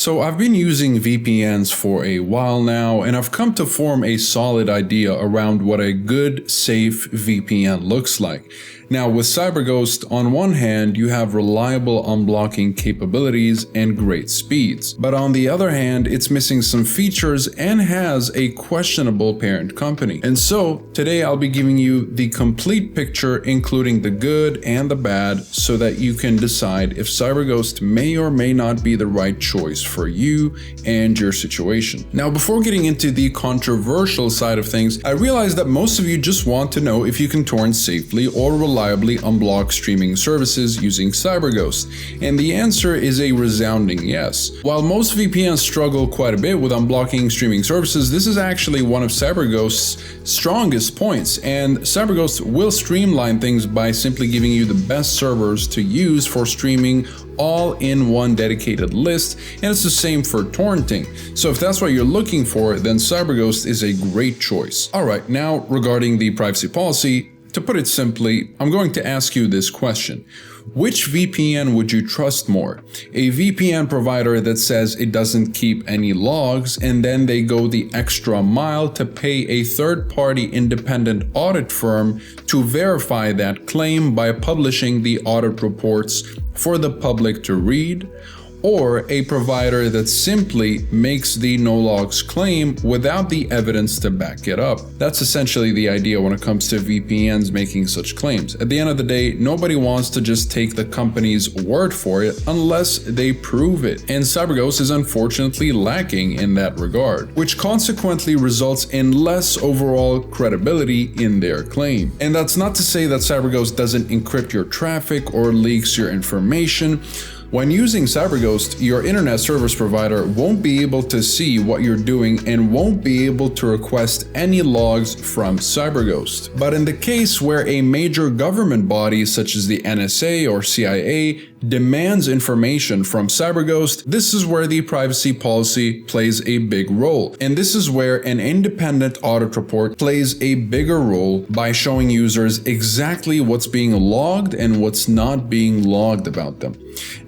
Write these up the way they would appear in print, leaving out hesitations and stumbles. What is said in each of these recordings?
So I've been using VPNs for a while now, and I've come to form a solid idea around what a good, safe VPN looks like. Now with CyberGhost, on one hand, you have reliable unblocking capabilities and great speeds. But on the other hand, it's missing some features and has a questionable parent company. And so today I'll be giving you the complete picture, including the good and the bad, so that you can decide if CyberGhost may or may not be the right choice for you and your situation. Now, before getting into the controversial side of things, I realize that most of you just want to know if you can torrent safely or reliably unblock streaming services using CyberGhost, and the answer is a resounding yes. While most VPNs struggle quite a bit with unblocking streaming services, this is actually one of CyberGhost's strongest points, and CyberGhost will streamline things by simply giving you the best servers to use for streaming all in one dedicated list, and it's the same for torrenting. So if that's what you're looking for, then CyberGhost is a great choice. Alright, now regarding the privacy policy, to put it simply, I'm going to ask you this question. Which VPN would you trust more? A VPN provider that says it doesn't keep any logs and then they go the extra mile to pay a third-party independent audit firm to verify that claim by publishing the audit reports for the public to read? Or a provider that simply makes the no logs claim without the evidence to back it up. That's essentially the idea when it comes to VPNs making such claims. At the end of the day, nobody wants to just take the company's word for it unless they prove it. And CyberGhost is unfortunately lacking in that regard, which consequently results in less overall credibility in their claim. And that's not to say that CyberGhost doesn't encrypt your traffic or leaks your information. When using CyberGhost, your internet service provider won't be able to see what you're doing and won't be able to request any logs from CyberGhost. But in the case where a major government body such as the NSA or CIA demands information from CyberGhost, this is where the privacy policy plays a big role. And this is where an independent audit report plays a bigger role by showing users exactly what's being logged and what's not being logged about them.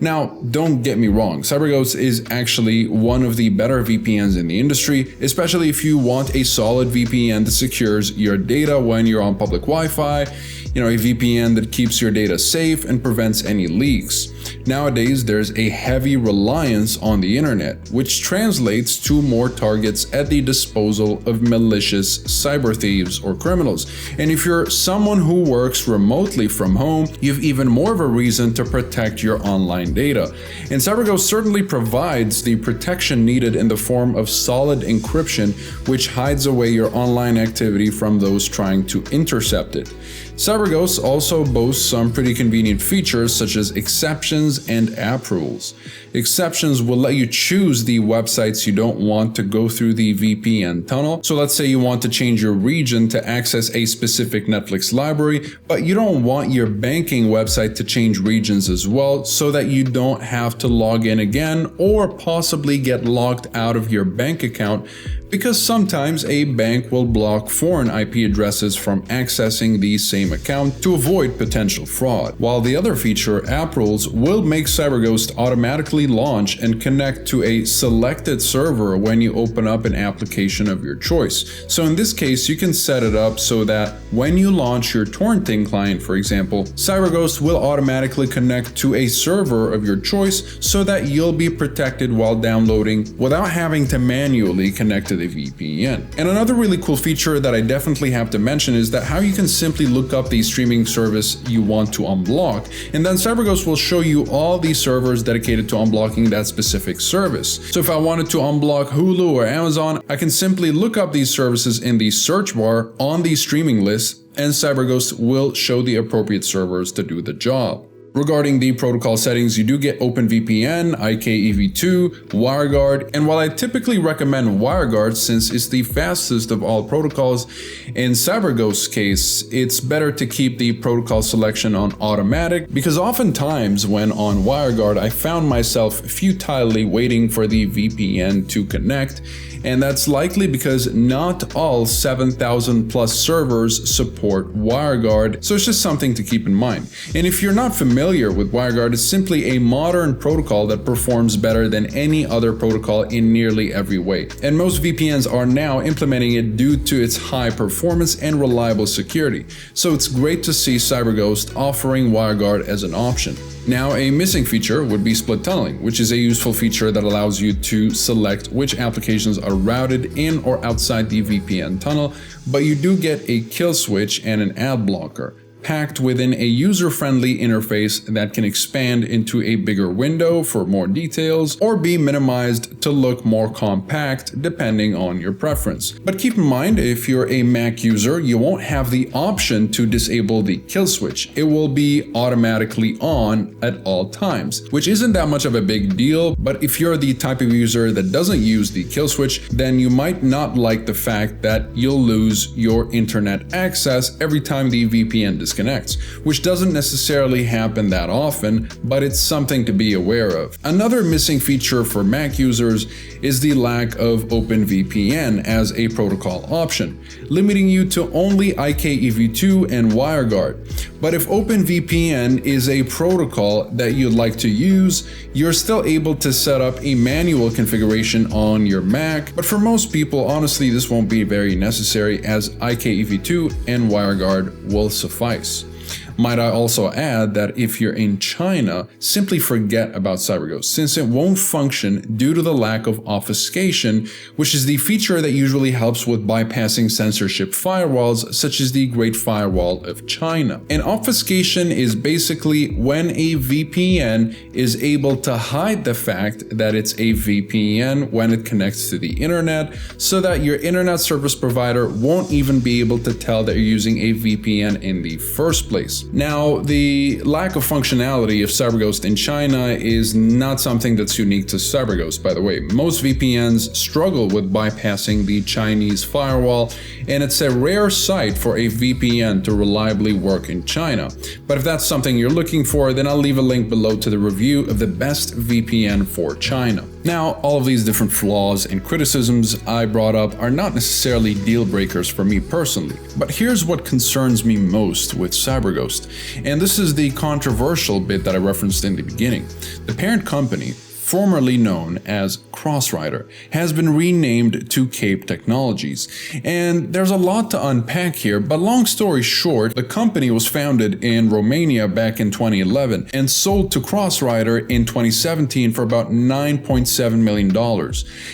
Now, don't get me wrong, CyberGhost is actually one of the better VPNs in the industry, especially if you want a solid VPN that secures your data when you're on public Wi-Fi, a VPN that keeps your data safe and prevents any leaks. Nowadays, there's a heavy reliance on the internet, which translates to more targets at the disposal of malicious cyber thieves or criminals. And if you're someone who works remotely from home, you have even more of a reason to protect your online data. And CyberGhost certainly provides the protection needed in the form of solid encryption, which hides away your online activity from those trying to intercept it. CyberGhost also boasts some pretty convenient features such as exceptions and app rules. Exceptions will let you choose the websites you don't want to go through the VPN tunnel. So let's say you want to change your region to access a specific Netflix library, but you don't want your banking website to change regions as well, so that you don't have to log in again or possibly get locked out of your bank account, because sometimes a bank will block foreign IP addresses from accessing the same account to avoid potential fraud. While the other feature, app rules, will make CyberGhost automatically launch and connect to a selected server when you open up an application of your choice. So in this case, you can set it up so that when you launch your torrenting client, for example, CyberGhost will automatically connect to a server of your choice so that you'll be protected while downloading without having to manually connect to the VPN. And another really cool feature that I definitely have to mention is that how you can simply look up the streaming service you want to unblock, and then CyberGhost will show you all the servers dedicated to unblocking that specific service. So if I wanted to unblock Hulu or Amazon, I can simply look up these services in the search bar on the streaming list, and CyberGhost will show the appropriate servers to do the job. Regarding the protocol settings, you do get OpenVPN, IKEV2, WireGuard, and while I typically recommend WireGuard since it's the fastest of all protocols, in CyberGhost's case, it's better to keep the protocol selection on automatic, because oftentimes when on WireGuard, I found myself futilely waiting for the VPN to connect, and that's likely because not all 7,000 plus servers support WireGuard, so it's just something to keep in mind. And if you're not familiar familiar with WireGuard, it's simply a modern protocol that performs better than any other protocol in nearly every way. And most VPNs are now implementing it due to its high performance and reliable security. So it's great to see CyberGhost offering WireGuard as an option. Now, a missing feature would be split tunneling, which is a useful feature that allows you to select which applications are routed in or outside the VPN tunnel, but you do get a kill switch and an ad blocker, packed within a user-friendly interface that can expand into a bigger window for more details or be minimized to look more compact depending on your preference. But keep in mind, if you're a Mac user, you won't have the option to disable the kill switch. It will be automatically on at all times, which isn't that much of a big deal, but if you're the type of user that doesn't use the kill switch, then you might not like the fact that you'll lose your internet access every time the VPN disconnects, which doesn't necessarily happen that often, but it's something to be aware of. Another missing feature for Mac users is the lack of OpenVPN as a protocol option, limiting you to only IKEv2 and WireGuard. But if OpenVPN is a protocol that you'd like to use, you're still able to set up a manual configuration on your Mac, but for most people, honestly, this won't be very necessary as IKEv2 and WireGuard will suffice. Might I also add that if you're in China, simply forget about CyberGhost, since it won't function due to the lack of obfuscation, which is the feature that usually helps with bypassing censorship firewalls such as the Great Firewall of China. And obfuscation is basically when a VPN is able to hide the fact that it's a VPN when it connects to the internet, so that your internet service provider won't even be able to tell that you're using a VPN in the first place. Now, the lack of functionality of CyberGhost in China is not something that's unique to CyberGhost, by the way. Most VPNs struggle with bypassing the Chinese firewall, and it's a rare sight for a VPN to reliably work in China. But if that's something you're looking for, then I'll leave a link below to the review of the best VPN for China. Now, all of these different flaws and criticisms I brought up are not necessarily deal breakers for me personally, but here's what concerns me most with CyberGhost. And this is the controversial bit that I referenced in the beginning. The parent company, formerly known as Crossrider, has been renamed to Cape Technologies. And there's a lot to unpack here, but long story short, the company was founded in Romania back in 2011 and sold to Crossrider in 2017 for about $9.7 million.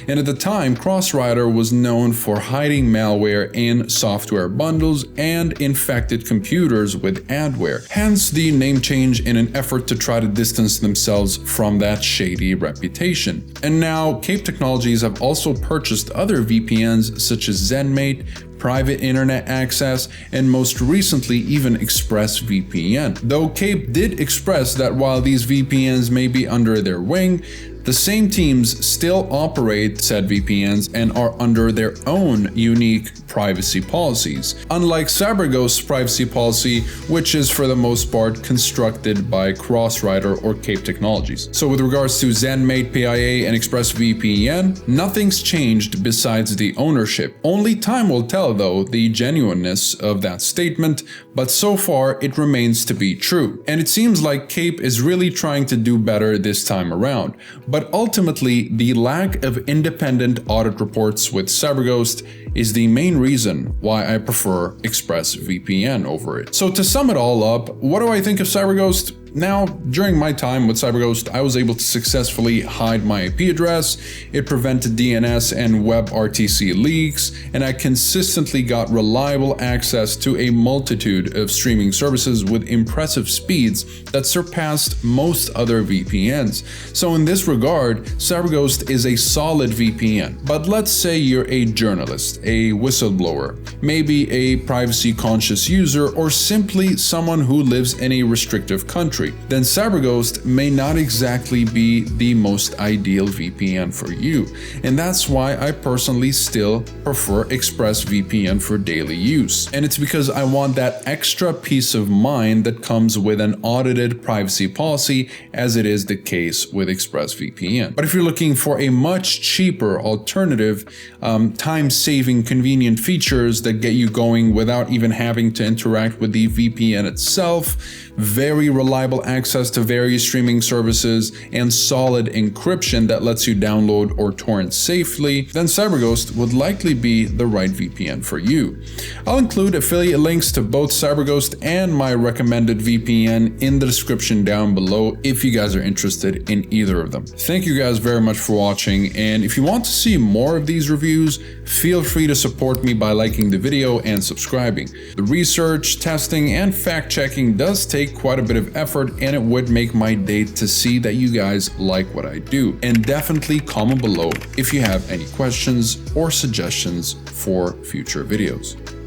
And at the time, Crossrider was known for hiding malware in software bundles and infected computers with adware. Hence the name change in an effort to try to distance themselves from that shady reputation. And now Cape Technologies have also purchased other VPNs such as ZenMate, Private Internet Access, and most recently even ExpressVPN. Though Cape did express that while these VPNs may be under their wing, the same teams still operate said VPNs and are under their own unique privacy policies, unlike CyberGhost's privacy policy, which is for the most part constructed by Crossrider or Cape Technologies. So with regards to ZenMate, PIA, and ExpressVPN, nothing's changed besides the ownership. Only time will tell, though, the genuineness of that statement, but so far it remains to be true. And it seems like Cape is really trying to do better this time around. But ultimately, the lack of independent audit reports with CyberGhost is the main reason why I prefer ExpressVPN over it. So to sum it all up, what do I think of CyberGhost? Now, during my time with CyberGhost, I was able to successfully hide my IP address, it prevented DNS and WebRTC leaks, and I consistently got reliable access to a multitude of streaming services with impressive speeds that surpassed most other VPNs. So in this regard, CyberGhost is a solid VPN. But let's say you're a journalist, a whistleblower, maybe a privacy-conscious user, or simply someone who lives in a restrictive country. Then CyberGhost may not exactly be the most ideal VPN for you. And that's why I personally still prefer ExpressVPN for daily use. And it's because I want that extra peace of mind that comes with an audited privacy policy, as it is the case with ExpressVPN. But if you're looking for a much cheaper alternative, time-saving, convenient features that get you going without even having to interact with the VPN itself, very reliable reliable access to various streaming services, and solid encryption that lets you download or torrent safely, then CyberGhost would likely be the right VPN for you. I'll include affiliate links to both CyberGhost and my recommended VPN in the description down below if you guys are interested in either of them. Thank you guys very much for watching, and if you want to see more of these reviews, feel free to support me by liking the video and subscribing. The research, testing, and fact-checking does take quite a bit of effort, and it would make my day to see that you guys like what I do. And definitely comment below if you have any questions or suggestions for future videos.